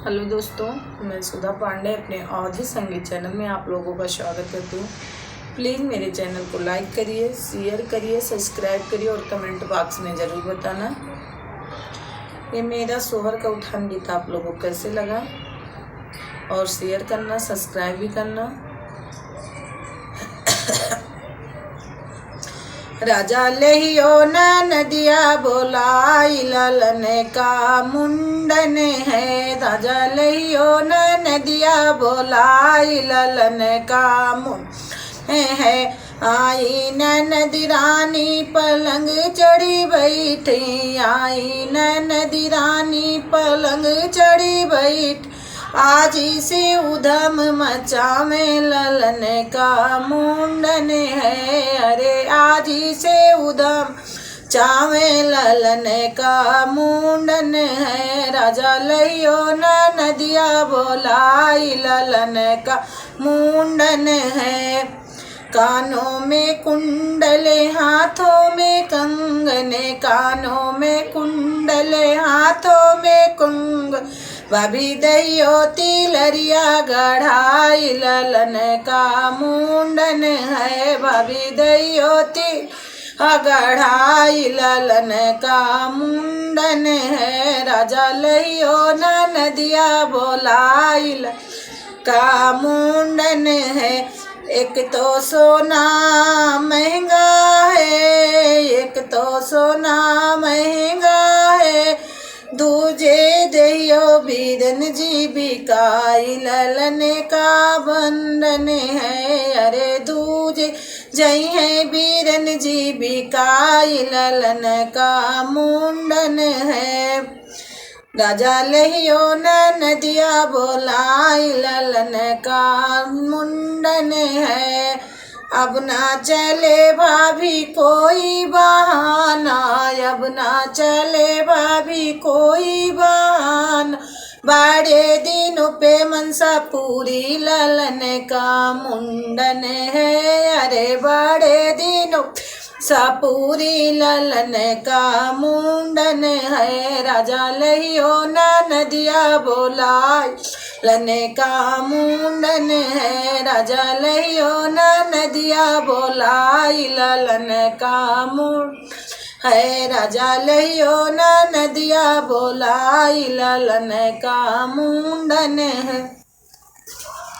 Hello दोस्तों, मैं सुधा पांडे अपने अवधि संगीत चैनल में आप लोगों का स्वागत करती हूँ। प्लीज़ मेरे चैनल को लाइक करिए, शेयर करिए, सब्सक्राइब करिए और कमेंट बॉक्स में ज़रूर बताना ये मेरा सोहर का उठान गीत आप लोगों को कैसे लगा, और शेयर करना, सब्सक्राइब भी करना। राजा लहियो न नदिया बोलाई ललन का मुंडन है। राजा लहियो न नदिया बोलाई ललन का मुंडन है। आई नदी रानी पलंग चढ़ी बैठी, आई नदी रानी पलंग चढ़ी बैठी। आज से उधम मचा में ललन का मुंडन है। अरे आज से उधम चावे ललन का मुंडन है। राजा लहियो न नदिया बोलाई ललन का मुंडन है। कानों में कुंडले हाथों में कंगने, कानों में कुंडले हाथों में कुंग। भाभी दैयो तिलरिया गढ़ाई ललन का मुंडन है। भाभी दैयो गढ़ाई ललन का मुंडन है। राजा लहियो न नदिया बोलाई का मुंडन है। एक तो सोना महंगा है, एक तो सोना महंगा है। दूजे देयो बीरन जीविकाई ललन का बंधन है। अरे दूजे जय है बीरन जीविकाई ललन का मुंडन है। राजा लहियो न नदिया बोलाई ललन का मुंडन है। अब ना चले भाभी कोई बहाना, अब ना चले भाभी कोई बहाना। बड़े दिनों पे मनसा पूरी ललन का मुंडन है। अरे बड़े दिनों सापूरी ललन का मुंडन है। राजा लहियो न नदिया बोलाई ललन का मुंडन है। राजा लहियो न नदिया बोलाई ललन का मुंडन है। राजा लहियो न नदिया बोलाई ललन का मुंडन है।